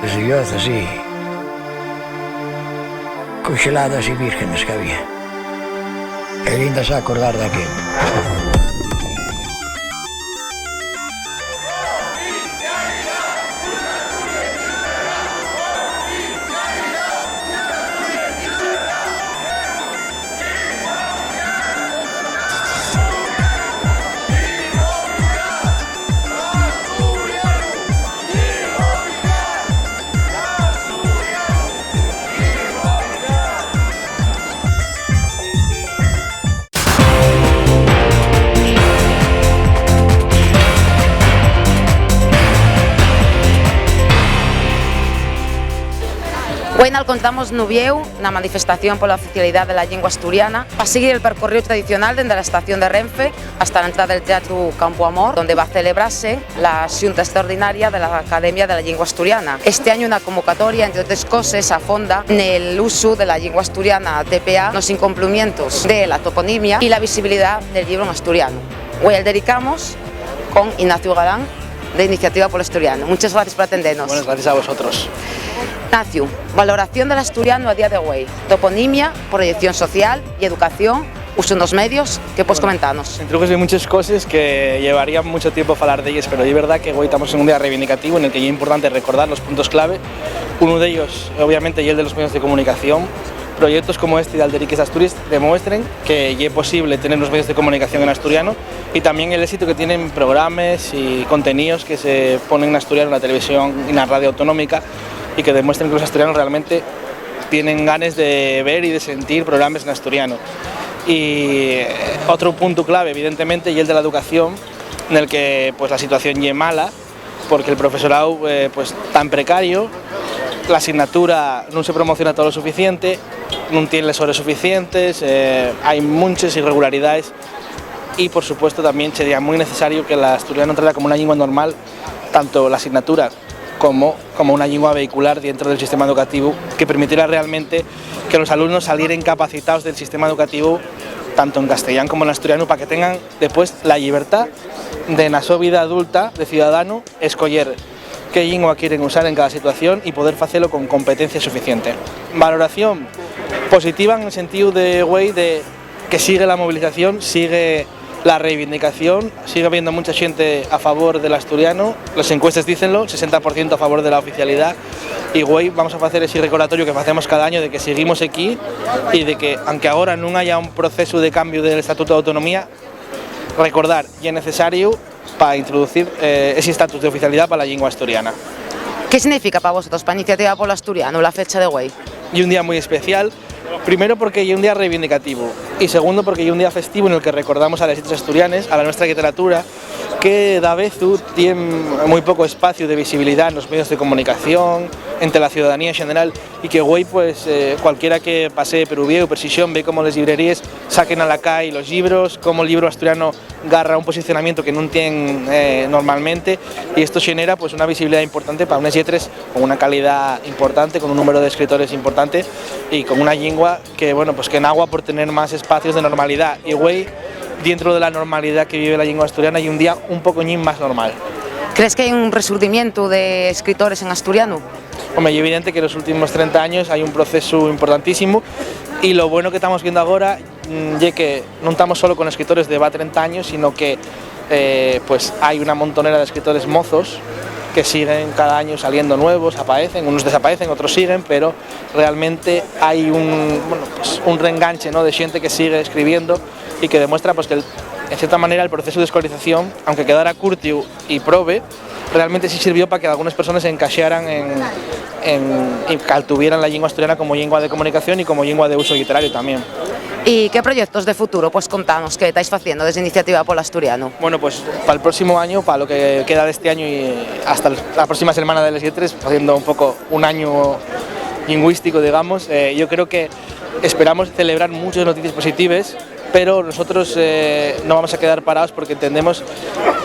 se yoza así, conxeladas e vírgenes que había. Que linda se acordar daquilo. Hoy contamos Nubieu na manifestación pola oficialidade da lingua asturiana para seguir el percorrido tradicional dende a estación de Renfe hasta la entrada del Teatro Campo Amor, donde va a celebrarse la xunta extraordinaria de la Academia de la Lingua Asturiana. Este año una convocatoria, entre otras cosas, afonda nel uso de la lingua asturiana TPA, los incumplimientos de la toponimia y la visibilidad del libro en asturiano. Hoy el dedicamos con Ignacio Galán, de Iniciativa por el Asturiano. Muchas gracias por atendernos. Buenas gracias a vosotros. Ignacio, valoración del asturiano a día de hoy, toponimia, proyección social y educación, uso en los medios, ¿qué puedes comentarnos? Creo que hay muchas cosas que llevaría mucho tiempo hablar de ellas, pero es verdad que hoy estamos en un día reivindicativo en el que es importante recordar los puntos clave. Uno de ellos, obviamente, y el de los medios de comunicación. Proyectos como este de Alderiques Asturias demuestren que es posible tener los medios de comunicación en asturiano y también el éxito que tienen programas y contenidos que se ponen en asturiano en la televisión y en la radio autonómica y que demuestren que los asturianos realmente tienen ganas de ver y de sentir programas en asturiano. Y otro punto clave, evidentemente, y el de la educación, en el que pues, la situación es mala, porque el profesorado pues, tan precario, la asignatura no se promociona todo lo suficiente, no tiene las horas suficientes, hay muchas irregularidades y por supuesto también sería muy necesario que la asturiano entrara como una lengua normal, tanto la asignatura como una lengua vehicular dentro del sistema educativo que permitiera realmente que los alumnos salieran capacitados del sistema educativo tanto en castellano como en asturiano para que tengan después la libertad de en su vida adulta de ciudadano escoger qué lengua quieren usar en cada situación y poder hacerlo con competencia suficiente. Valoración positiva en el sentido de que sigue la movilización, sigue la reivindicación, sigue habiendo mucha gente a favor del asturiano, las encuestas dícenlo, 60% a favor de la oficialidad y hoy vamos a hacer ese recordatorio que hacemos cada año de que seguimos aquí y de que aunque ahora no haya un proceso de cambio del Estatuto de Autonomía, recordar y es necesario para introducir ese estatus de oficialidad para la lengua asturiana. ¿Qué significa para vosotros, para Iniciativa por el Asturiano, la fecha de hoy? Y un día muy especial, primero porque es un día reivindicativo y segundo porque es un día festivo en el que recordamos a las letras asturianas, a la nuestra literatura, que da vez tiene muy poco espacio de visibilidad en los medios de comunicación, entre la ciudadanía en general y que hoy pues cualquiera que pase per Uvieu, per Xixón, ve como las librerías saquen a la calle los libros, como el libro asturiano agarra un posicionamiento que no tienen normalmente y esto genera pues una visibilidad importante para unas letras con una calidad importante, con un número de escritores importante y con una lengua que bueno pues que en agua por tener más espacios de normalidad y hoy dentro de la normalidad que vive la lengua asturiana y un día un pocoñín más normal. ¿Crees que hay un resurgimiento de escritores en asturiano? Hombre, es evidente que en los últimos 30 años hay un proceso importantísimo y lo bueno que estamos viendo ahora es que no estamos solo con escritores de 30 años, sino que pues hay una montonera de escritores mozos que siguen cada año saliendo nuevos, aparecen, unos desaparecen, otros siguen, pero realmente hay un reenganche, ¿no?, de gente que sigue escribiendo y que demuestra pues, que en cierta manera el proceso de escolarización, aunque quedara curtiu y prove, realmente sí sirvió para que algunas personas se encaixaran y tuvieran la lengua asturiana como lengua de comunicación y como lengua de uso literario también. ¿Y qué proyectos de futuro? Pues contanos, ¿qué estáis haciendo desde Iniciativa por el Asturiano? Bueno, pues para el próximo año, para lo que queda de este año y hasta la próxima semana de las 7, haciendo un poco un año lingüístico, digamos, yo creo que esperamos celebrar muchas noticias positivas, pero nosotros no vamos a quedar parados porque entendemos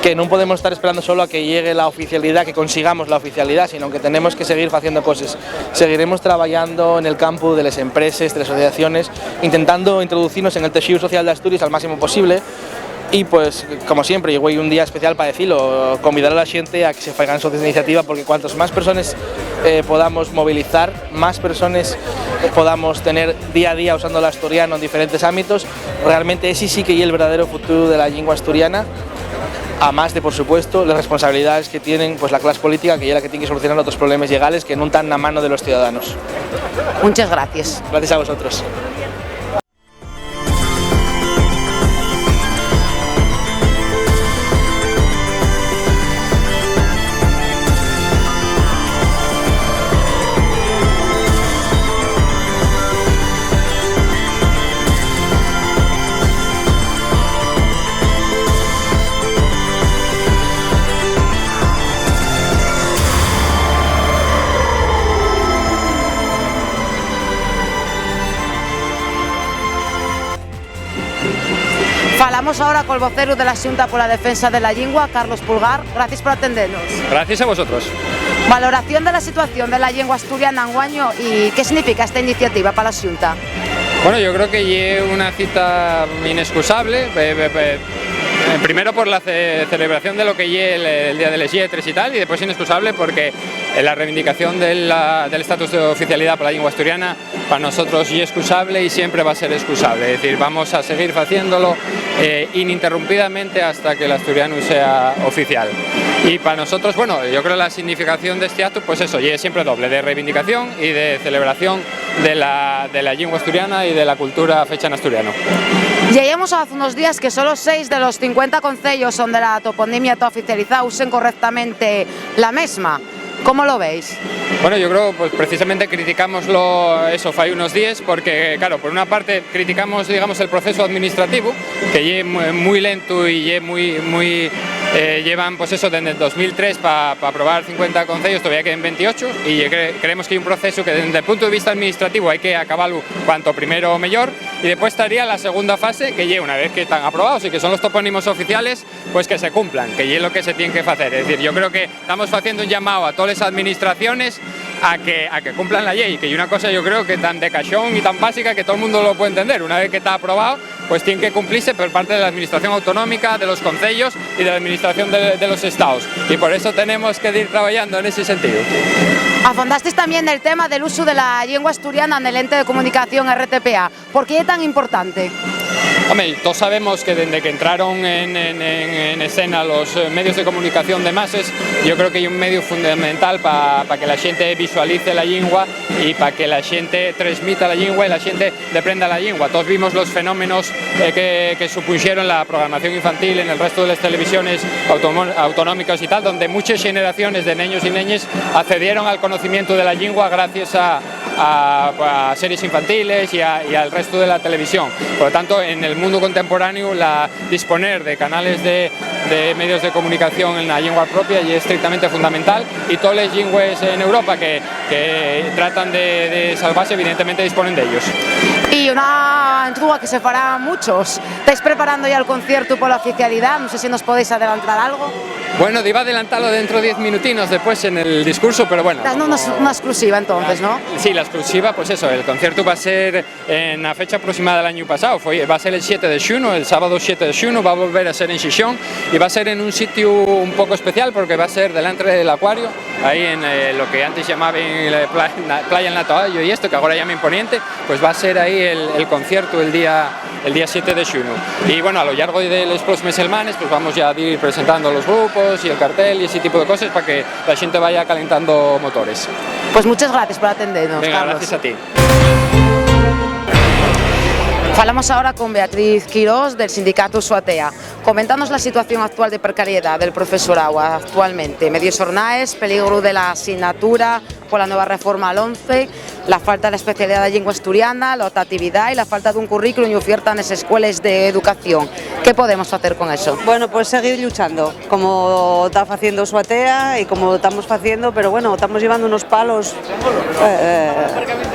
que no podemos estar esperando solo a que llegue la oficialidad, que consigamos la oficialidad, sino que tenemos que seguir haciendo cosas. Seguiremos trabajando en el campo de las empresas, de las asociaciones, intentando introducirnos en el tejido social de Asturias al máximo posible y pues como siempre, llegó hoy un día especial para decirlo, convidar a la gente a que se hagan socios de iniciativa porque cuantas más personas podamos movilizar más personas, podamos tener día a día usando el asturiano en diferentes ámbitos, realmente ese sí que es el verdadero futuro de la lengua asturiana, a más de, por supuesto, las responsabilidades que tienen pues, la clase política, que es la que tiene que solucionar otros problemas legales que no están a mano de los ciudadanos. Muchas gracias. Gracias a vosotros. Falamos ahora col vocero de la Xunta pola Defensa de la Lingua, Carlos Pulgar. Gracias por atendernos. Gracias a vosotros. Valoración de la situación de la lengua asturiana enguaño y qué significa esta iniciativa para la Xunta. Bueno, yo creo que es una cita inexcusable, primero por la celebración de lo que es el Día de les Lletres y tal, y después inexcusable porque la reivindicación del estatus de oficialidad para la lengua asturiana para nosotros es excusable y siempre va a ser excusable, es decir, vamos a seguir haciéndolo ininterrumpidamente hasta que el asturiano sea oficial. Y para nosotros, bueno, yo creo que la significación de este acto, pues eso, y es siempre doble, de reivindicación y de celebración de la lengua asturiana y de la cultura fecha en asturiano. Lleguemos hace unos días que solo 6 de los 50 concellos donde la toponimia está oficializada usen correctamente la misma. ¿Cómo lo veis? Bueno, yo creo, pues precisamente criticámoslo eso fue unos días porque, claro, por una parte criticamos, digamos, el proceso administrativo, que es muy lento y es muy llevan, pues eso, desde el 2003 para aprobar 50 concellos, todavía quedan 28, y creemos que hay un proceso que desde el punto de vista administrativo hay que acabarlo cuanto primero mejor, y después estaría la segunda fase, que ya una vez que están aprobados y que son los topónimos oficiales, pues que se cumplan, que ya es lo que se tiene que hacer. Es decir, yo creo que estamos haciendo un llamado a todas las administraciones a que cumplan la ley, que hay una cosa yo creo que tan de cajón y tan básica que todo el mundo lo puede entender. Una vez que está aprobado, pues tiene que cumplirse por parte de la administración autonómica, de los concellos y de la administración de los estados, y por eso tenemos que ir trabajando en ese sentido. Afondasteis también el tema del uso de la lengua asturiana en el ente de comunicación RTPA. ¿Por qué es tan importante? Hombre, todos sabemos que desde que entraron en escena los medios de comunicación de masas, yo creo que hay un medio fundamental para que la gente visualice la lengua y para que la gente transmita la lengua y la gente aprenda la lengua. Todos vimos los fenómenos que supusieron la programación infantil en el resto de las televisiones autonómicas y tal, donde muchas generaciones de niños y niñas accedieron al conocimiento de la lengua gracias a series infantiles y al resto de la televisión. Por lo tanto, en el mundo contemporáneo, disponer de canales de medios de comunicación en la lengua propia y es estrictamente fundamental, y todas las lenguas en Europa que tratan de salvarse, evidentemente disponen de ellos. Y una duda que se fará muchos. ¿Estáis preparando ya el concierto por la oficialidad? No sé si nos podéis adelantar algo. Bueno, iba a adelantarlo dentro de 10 minutinos después en el discurso, pero bueno. Una exclusiva entonces, ¿no? Sí, la exclusiva, pues eso, el concierto va a ser en la fecha aproximada del año pasado, va a ser el 7 de junio, el sábado 7 de junio, va a volver a ser en Xixón y va a ser en un sitio un poco especial porque va a ser delante del acuario, ahí en lo que antes llamaban Playa en la Toallo y esto, que ahora llama Imponiente, pues va a ser ahí el concierto el día 7 de junio. Y bueno, a lo largo de los próximos semanas pues vamos ya a ir presentando los grupos y el cartel y ese tipo de cosas para que la gente vaya calentando motores. Pues muchas gracias por atendernos, Venga, Carlos. gracias a ti. Falamos ahora con Beatriz Quirós del sindicato Suatea. Coméntanos la situación actual de precariedad del profesorado actualmente. Medios jornales, peligro de la asignatura por la nueva reforma al 11, la falta de la especialidad de lengua asturiana, la optatividad y la falta de un currículum y oferta en las escuelas de educación. ¿Qué podemos hacer con eso? Bueno, pues seguir luchando, como está haciendo Suatea y como estamos haciendo, pero bueno, estamos llevando unos palos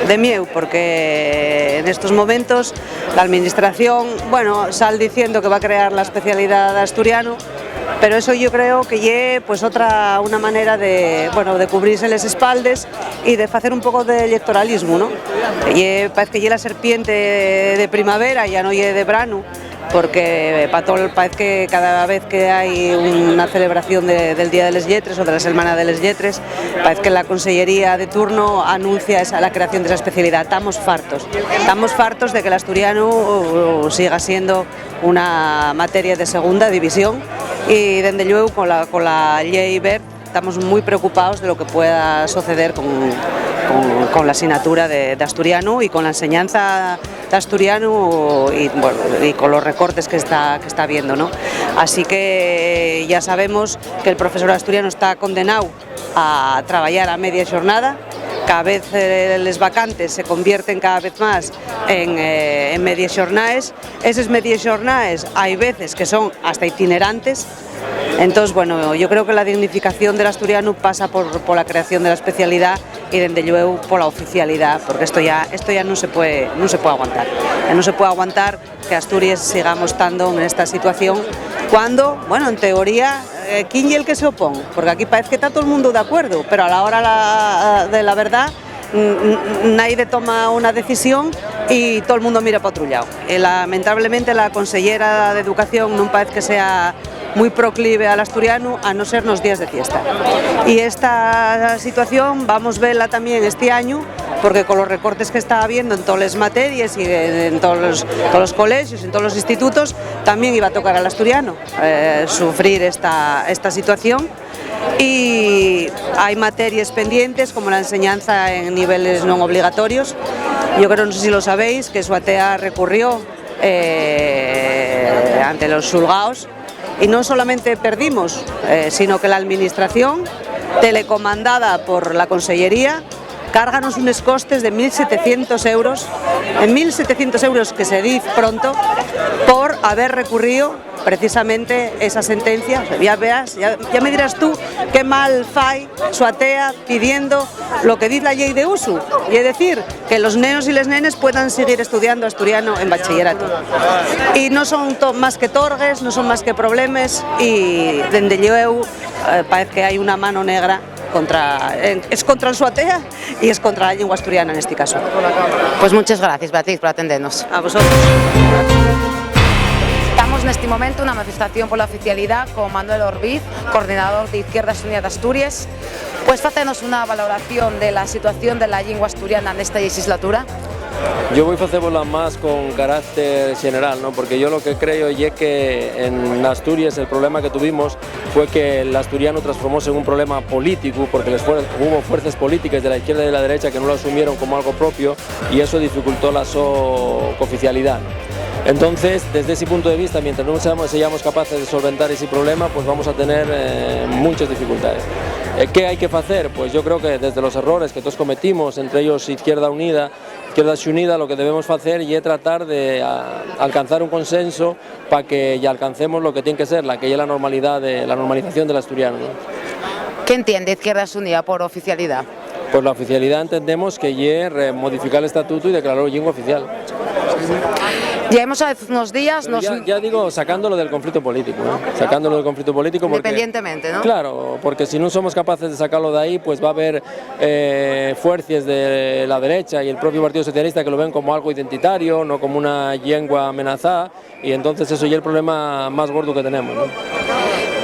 de miedo, porque en estos momentos la administración, bueno, sale diciendo que va a crear la especialidad de asturiano, pero eso yo creo que es pues una manera de cubrirse las espaldas y de hacer un poco de electoralismo, ¿no? Parece que es la serpiente de primavera, ya no es de verano, porque parece que cada vez que hay una celebración del Día de les Lletres o de la Semana de les Lletres, parece que la Consellería de turno anuncia la creación de esa especialidad. Estamos fartos de que el asturiano siga siendo una materia de segunda división y dende luego con la ley Wert estamos muy preocupados de lo que pueda suceder con la asignatura de asturiano y con la enseñanza de asturiano y con los recortes que está habiendo, ¿no? Así que ya sabemos que el profesor asturiano está condenado a trabajar a media jornada. Cada vez les vacantes se convierten cada vez más en medias jornadas. Esas medias jornadas hay veces que son hasta itinerantes. Entonces, bueno, yo creo que la dignificación del asturiano pasa por la creación de la especialidad y desde luego por la oficialidad, porque esto ya no se puede aguantar. No se puede aguantar que Asturias sigamos estando en esta situación cuando, bueno, en teoría, ¿quién y el que se opone? Porque aquí parece que está todo el mundo de acuerdo, pero a la hora de la verdad nadie toma una decisión y todo el mundo mira para otro lado. Lamentablemente la consellera de Educación no parece que sea muy proclive al asturiano, a no ser los días de fiesta. Y esta situación vamos a verla también este año, porque con los recortes que está habiendo en todas las materias y en todos los colegios, en todos los institutos, también iba a tocar al asturiano sufrir esta situación. Y hay materias pendientes como la enseñanza en niveles no obligatorios. Yo creo, no sé si lo sabéis, que Suatea recurrió ante los xulgaos y no solamente perdimos, sino que la administración, telecomandada por la Consellería, cárganos unos costes de 1.700 euros, en 1.700 euros que se dice pronto, por haber recurrido precisamente esa sentencia. Ya me dirás tú qué mal fai Suatea pidiendo lo que dice la ley de uso, y es decir, que los nenos y las nenes puedan seguir estudiando asturiano en bachillerato. Y no son más que torgues, no son más que problemas, y dende luego parece que hay una mano negra es contra el Suatea y es contra la lengua asturiana en este caso. Pues muchas gracias, Beatriz, por atendernos. A vosotros. Estamos en este momento en una manifestación por la oficialidad con Manuel Orbiz, coordinador de Izquierdas Unidas de Asturias. ¿Puedes hacernos una valoración de la situación de la lengua asturiana en esta legislatura? Yo voy a hacerla más con carácter general, ¿no? Porque yo lo que creo es que en Asturias el problema que tuvimos fue que el asturiano transformóse en un problema político, porque hubo fuerzas políticas de la izquierda y de la derecha que no lo asumieron como algo propio y eso dificultó la oficialidad. Entonces, desde ese punto de vista, mientras no seamos capaces de solventar ese problema, pues vamos a tener muchas dificultades. ¿Qué hay que hacer? Pues yo creo que desde los errores que todos cometimos, entre ellos Izquierda Unida, lo que debemos hacer es tratar de alcanzar un consenso para que ya alcancemos lo que tiene que ser, la que es la normalización del asturiano, ¿no? ¿Qué entiende Izquierdas Unidas por oficialidad? Pues la oficialidad entendemos que es modificar el estatuto y declararlo lengua oficial. Llevamos hace unos días... Ya digo, sacándolo del conflicto político, ¿no? Sacándolo del conflicto político porque... Independientemente, ¿no? Claro, porque si no somos capaces de sacarlo de ahí, pues va a haber fuerzas de la derecha y el propio Partido Socialista que lo ven como algo identitario, no como una lengua amenazada, y entonces eso ya es el problema más gordo que tenemos, ¿no?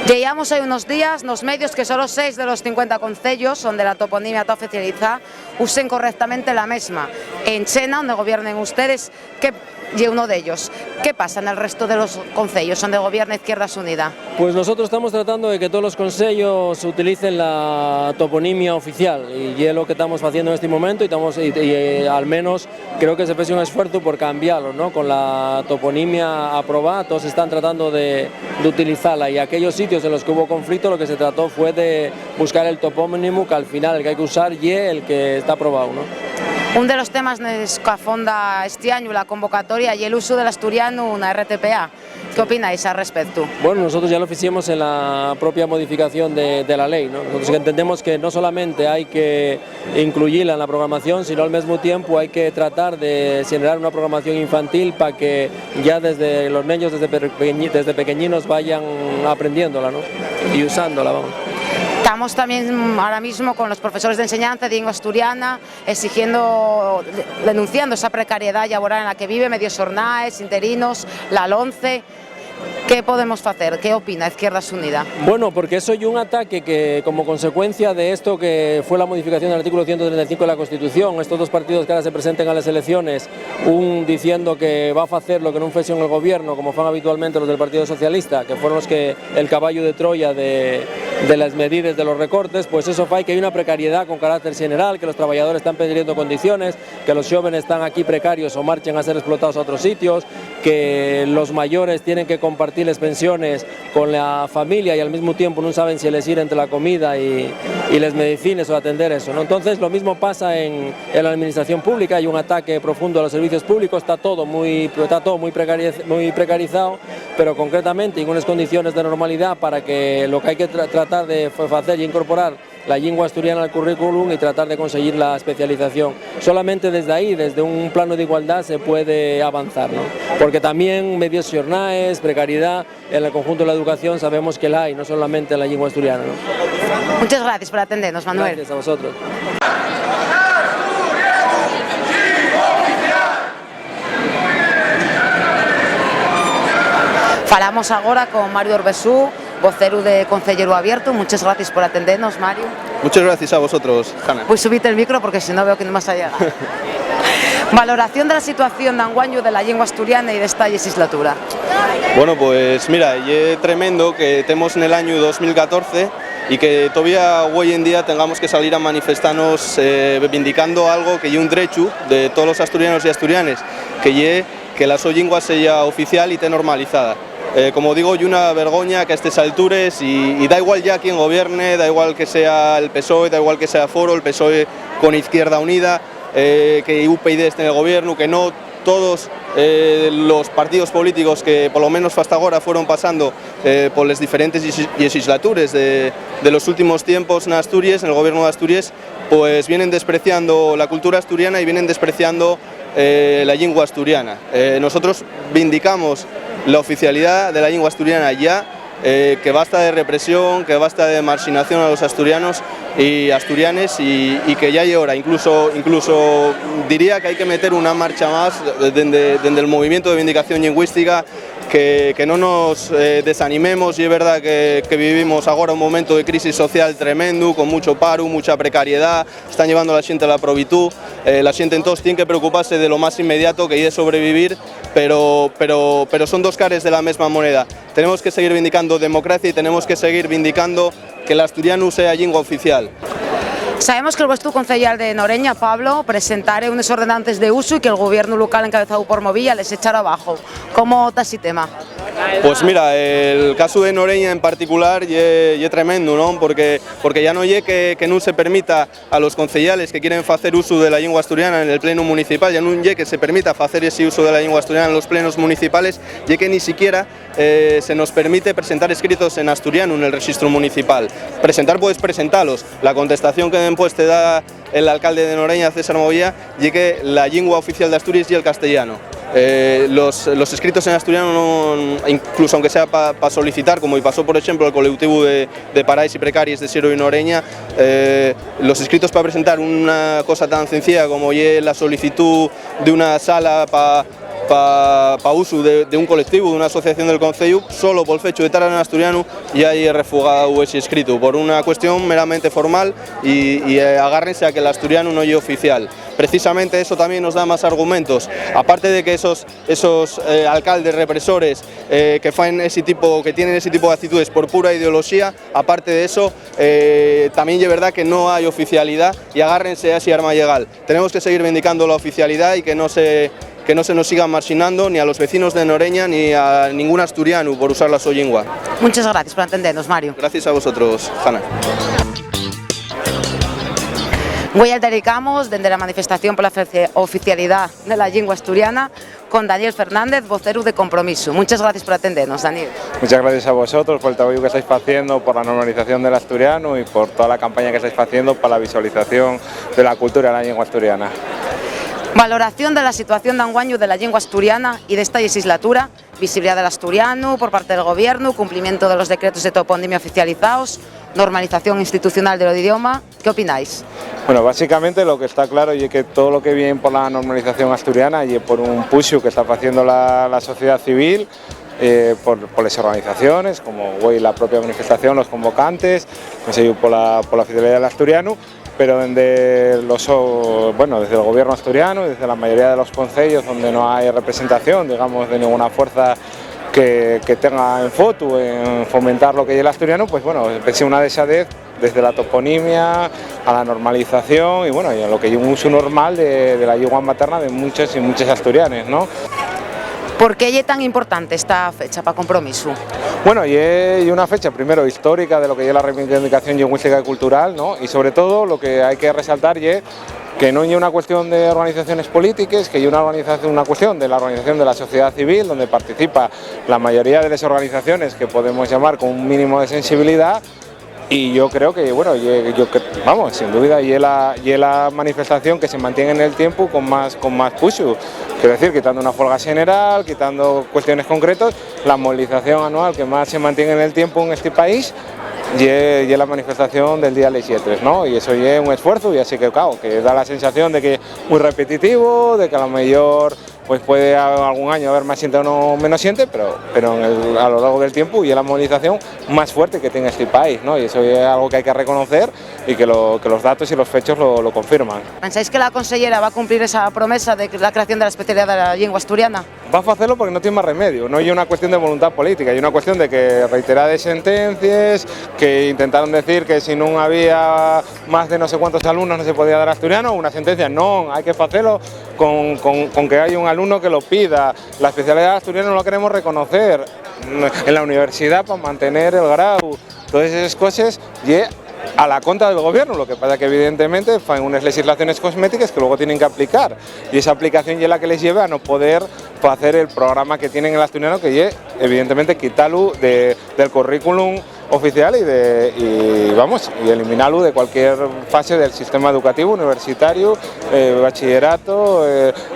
Llevamos hace unos días los medios que solo 6 de los 50 concellos donde la toponimia está oficializada usen correctamente la misma. En Chena, donde gobiernen ustedes, y uno de ellos, ¿qué pasa en el resto de los concellos donde gobierna Izquierdas Unidas? Pues nosotros estamos tratando de que todos los concellos utilicen la toponimia oficial y es lo que estamos haciendo en este momento y al menos creo que se hace un esfuerzo por cambiarlo, ¿no? Con la toponimia aprobada todos están tratando de utilizarla y aquellos sitios en los que hubo conflicto lo que se trató fue de buscar el topónimo que al final el que hay que usar y el que está aprobado, ¿no? Un de los temas que afonda este año la convocatoria y el uso del asturiano en la RTPA. ¿Qué opináis al respecto? Bueno, nosotros ya lo hicimos en la propia modificación de la ley, ¿no? Nosotros entendemos que no solamente hay que incluirla en la programación, sino al mismo tiempo hay que tratar de generar una programación infantil para que ya desde los niños, desde pequeñinos vayan aprendiéndola, ¿no? Y usándola, vamos. Estamos también ahora mismo con los profesores de enseñanza de lengua asturiana denunciando esa precariedad laboral en la que vive, medios jornales, interinos, la LONCE. ¿Qué podemos hacer? ¿Qué opina Izquierdas Unidas? Bueno, porque eso hay un ataque que, como consecuencia de esto que fue la modificación del artículo 135 de la Constitución, estos dos partidos que ahora se presenten a las elecciones, un diciendo que va a hacer lo que no fue en el gobierno, como fan habitualmente los del Partido Socialista, que fueron los que el caballo de Troya de las medidas de los recortes, pues eso fue que hay una precariedad con carácter general, que los trabajadores están perdiendo condiciones, que los jóvenes están aquí precarios o marchen a ser explotados a otros sitios, que los mayores tienen que compartir las pensiones con la familia y al mismo tiempo no saben si elegir entre la comida y las medicinas o atender eso, ¿no? Entonces lo mismo pasa en la administración pública, hay un ataque profundo a los servicios públicos, está todo muy precarizado, pero concretamente en unas condiciones de normalidad para que lo que hay que tratar de hacer y incorporar la lengua asturiana al currículum y tratar de conseguir la especialización. Solamente desde ahí, desde un plano de igualdad, se puede avanzar, ¿no? Porque también medios jornales, precariedad, en el conjunto de la educación sabemos que la hay, no solamente en la lengua asturiana, ¿no? Muchas gracias por atendernos, Manuel. Gracias a vosotros. Falamos agora con Mario Orbesú, vocero de Concelleiro Abierto. Muchas gracias por atendernos, Mario. Muchas gracias a vosotros, Hanna. Voy a subirte el micro porque si no veo que no más allá. Valoración de la situación de anguaño de la lengua asturiana y de esta legislatura. Bueno, pues mira, es tremendo que estemos en el año 2014 y que todavía hoy en día tengamos que salir a manifestarnos reivindicando algo que es un derecho de todos los asturianos y asturianes, que la su lengua sea oficial y esté normalizada. Como digo, hay una vergüenza que a estas alturas y da igual ya quién gobierne, da igual que sea el PSOE, da igual que sea Foro, el PSOE con Izquierda Unida, que UPyD esté en el gobierno, que no, todos los partidos políticos que por lo menos hasta ahora fueron pasando por las diferentes legislaturas de los últimos tiempos en Asturias, en el gobierno de Asturias, pues vienen despreciando la cultura asturiana y vienen despreciando la lengua asturiana. Nosotros vindicamos la oficialidad de la lengua asturiana ya, que basta de represión, que basta de marginación a los asturianos y asturianes y que ya hay hora, incluso diría que hay que meter una marcha más desde el movimiento de vindicación lingüística, que no nos desanimemos, y es verdad que vivimos ahora un momento de crisis social tremendo, con mucho paro, mucha precariedad, están llevando a la gente a la probitud, la gente entonces tiene que preocuparse de lo más inmediato, que es sobrevivir, pero son dos caras de la misma moneda. Tenemos que seguir vindicando democracia y tenemos que seguir vindicando que el asturiano sea lengua oficial. Sabemos que el vuestro concejal de Noreña, Pablo, presentará unos ordenantes de uso y que el gobierno local encabezado por Movilla les echará abajo. ¿Cómo está ese tema? Pues mira, el caso de Noreña en particular es tremendo, ¿no? Porque ya no es que no se permita a los concejales que quieren hacer uso de la lengua asturiana en el pleno municipal, ya no es que se permita hacer ese uso de la lengua asturiana en los plenos municipales, ya que ni siquiera se nos permite presentar escritos en asturiano en el registro municipal. Presentar, puedes presentarlos. La contestación que después te da el alcalde de Noreña, César Movilla, es que la lengua oficial de Asturias y el castellano. Los escritos en asturiano, incluso aunque sea para solicitar, como pasó por ejemplo el colectivo de Parais y Precarios de Siero y Noreña, los escritos para presentar una cosa tan sencilla como la solicitud de una sala para uso de un colectivo, de una asociación del concello, solo por el hecho de estar en asturiano ya hay refugado ese escrito, por una cuestión meramente formal y agárrense a que el asturiano no es oficial. Precisamente eso también nos da más argumentos, aparte de que esos alcaldes represores que tienen ese tipo de actitudes por pura ideología, aparte de eso también es verdad que no hay oficialidad y agárrense a ese arma legal. Tenemos que seguir vindicando la oficialidad y que no se nos sigan marginando ni a los vecinos de Noreña ni a ningún asturiano por usar la su lengua. Muchas gracias por atendernos, Mario. Gracias a vosotros, Hanna. Hoy dedicamos desde la manifestación por la oficialidad de la lengua asturiana con Daniel Fernández, vocero de Compromiso. Muchas gracias por atendernos, Daniel. Muchas gracias a vosotros por el trabajo que estáis haciendo por la normalización del asturiano y por toda la campaña que estáis haciendo para la visualización de la cultura de la lengua asturiana. Valoración de la situación de anguaño de la lengua asturiana y de esta legislatura, visibilidad del asturiano por parte del gobierno, cumplimiento de los decretos de toponimia oficializados. normalización institucional del idioma. ¿Qué opináis? Bueno, básicamente lo que está claro es que todo lo que viene por la normalización asturiana y por un push que está haciendo la sociedad civil, por las organizaciones, como hoy la propia manifestación, los convocantes, por la oficialidad del asturiano, pero desde el gobierno asturiano, desde la mayoría de los concellos donde no hay representación, digamos, de ninguna fuerza que tenga en foto, en fomentar lo que es el asturiano, pues bueno, pese una dejadez desde la toponimia a la normalización y bueno, y a lo que es un uso normal de la lengua materna de muchos y muchas asturianes, ¿no? ¿Por qué es tan importante esta fecha para Compromiso? Bueno, y es una fecha primero histórica de lo que es la reivindicación lingüística y cultural, ¿no? Y sobre todo lo que hay que resaltar es que no es una cuestión de organizaciones políticas, que es una cuestión de la organización de la sociedad civil, donde participa la mayoría de las organizaciones que podemos llamar con un mínimo de sensibilidad. Y yo creo que, bueno, vamos, sin duda, y es la manifestación que se mantiene en el tiempo con más push. Quiero decir, quitando una huelga general, quitando cuestiones concretas, la movilización anual que más se mantiene en el tiempo en este país y es la manifestación del día 7, ¿no? Y eso es un esfuerzo y así que, claro, que da la sensación de que es muy repetitivo, de que a lo mejor pues puede algún año haber más gente o no menos gente, pero a lo largo del tiempo y es la movilización más fuerte que tiene este país, ¿no? Y eso es algo que hay que reconocer y que los datos y los hechos lo confirman. ¿Pensáis que la consellera va a cumplir esa promesa de la creación de la especialidad de la lengua asturiana? Va a hacerlo porque no tiene más remedio, no es una cuestión de voluntad política, es una cuestión de que reiteradas sentencias que intentaron decir que si no había más de no sé cuántos alumnos no se podía dar asturiano, una sentencia no, hay que hacerlo con que haya un alumno que lo pida. La especialidad asturiana no la queremos reconocer en la universidad para mantener el grado, todas esas cosas y a la contra del gobierno, lo que pasa es que evidentemente hay unas legislaciones cosméticas que luego tienen que aplicar y esa aplicación es la que les lleva a no poder hacer el programa que tienen en el asturiano, que es evidentemente quitarlo del currículum oficial y eliminarlo de cualquier fase del sistema educativo, universitario, bachillerato,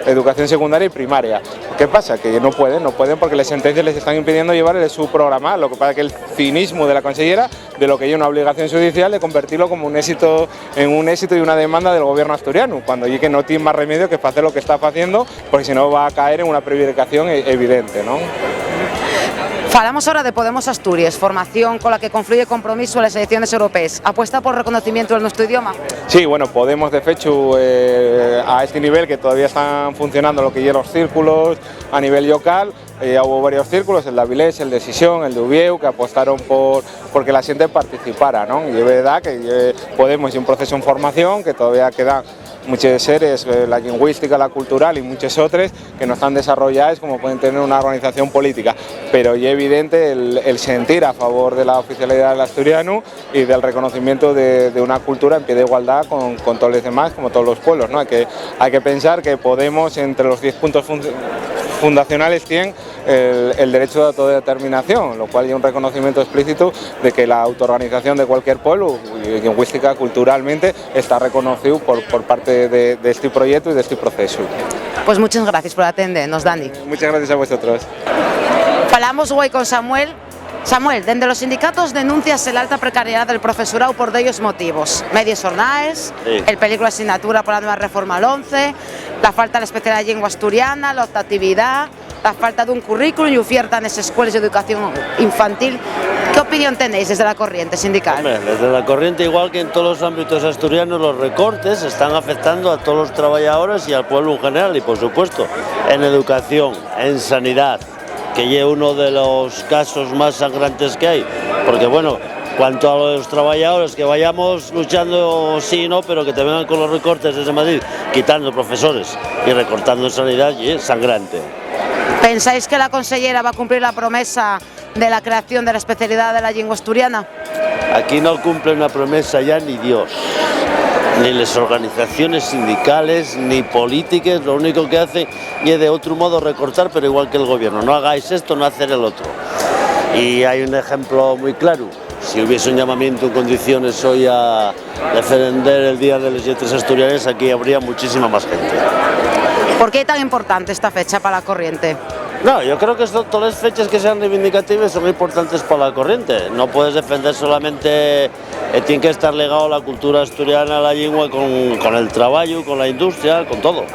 educación secundaria y primaria. ¿Qué pasa? Que no pueden porque las sentencias les están impidiendo llevar su programa, lo que pasa es que el cinismo de la consellera de lo que hay una obligación judicial de convertirlo como un éxito y una demanda del gobierno asturiano, cuando que no tiene más remedio que hacer lo que está haciendo, porque si no va a caer en una prevaricación evidente, ¿no? Falamos ahora de Podemos Asturias, formación con la que confluye Compromiso en las elecciones europeas. ¿Apuesta por reconocimiento de nuestro idioma? Sí, bueno, Podemos de hecho a este nivel que todavía están funcionando lo que llevan los círculos a nivel local. Ya hubo varios círculos, el de Avilés, el de Sisión, el de Uvieu, que apostaron porque la gente participara, ¿no? Y es verdad que Podemos y un proceso en formación que todavía quedan muchas series, la lingüística, la cultural y muchas otras que no están desarrolladas como pueden tener una organización política, pero es evidente el sentir a favor de la oficialidad del asturiano y del reconocimiento de una cultura en pie de igualdad con todos los demás, como todos los pueblos, ¿no? Hay que pensar que Podemos, entre los 10 puntos fundacionales, tiene el derecho de autodeterminación, lo cual es un reconocimiento explícito de que la autoorganización de cualquier pueblo, lingüística, culturalmente, está reconocido por parte de este proyecto y de este proceso. Pues muchas gracias por atendernos, Dani. Muchas gracias a vosotros. Falamos hoy con Samuel. Samuel, desde los sindicatos denuncias la alta precariedad del profesorado por ellos motivos. Medios jornales, sí. El peligro de asignatura por la nueva reforma al 11, la falta de la especialidad de lengua asturiana, la optatividad, la falta de un currículum y oferta en las escuelas de educación infantil. ¿Qué opinión tenéis desde la corriente sindical? Hombre, desde la corriente, igual que en todos los ámbitos asturianos, los recortes están afectando a todos los trabajadores y al pueblo en general, y por supuesto en educación, en sanidad, que es uno de los casos más sangrantes que hay, porque bueno, cuanto a los trabajadores, que vayamos luchando sí y no, pero que te vengan con los recortes desde Madrid, quitando profesores y recortando en sanidad, y es sangrante. ¿Pensáis que la consellera va a cumplir la promesa de la creación de la especialidad de la lengua asturiana? Aquí no cumple una promesa ya ni Dios, ni las organizaciones sindicales, ni políticas, lo único que hacen es de otro modo recortar, pero igual que el gobierno, no hagáis esto, no hacer el otro. Y hay un ejemplo muy claro, si hubiese un llamamiento en condiciones hoy a defender el Día de las Letras Asturianas, aquí habría muchísima más gente. ¿Por qué es tan importante esta fecha para la corriente? No, yo creo que todas las fechas que sean reivindicativas son importantes para la corriente. No puedes defender solamente, tiene que estar ligado la cultura asturiana, la lengua, con el trabajo, con la industria, con todo.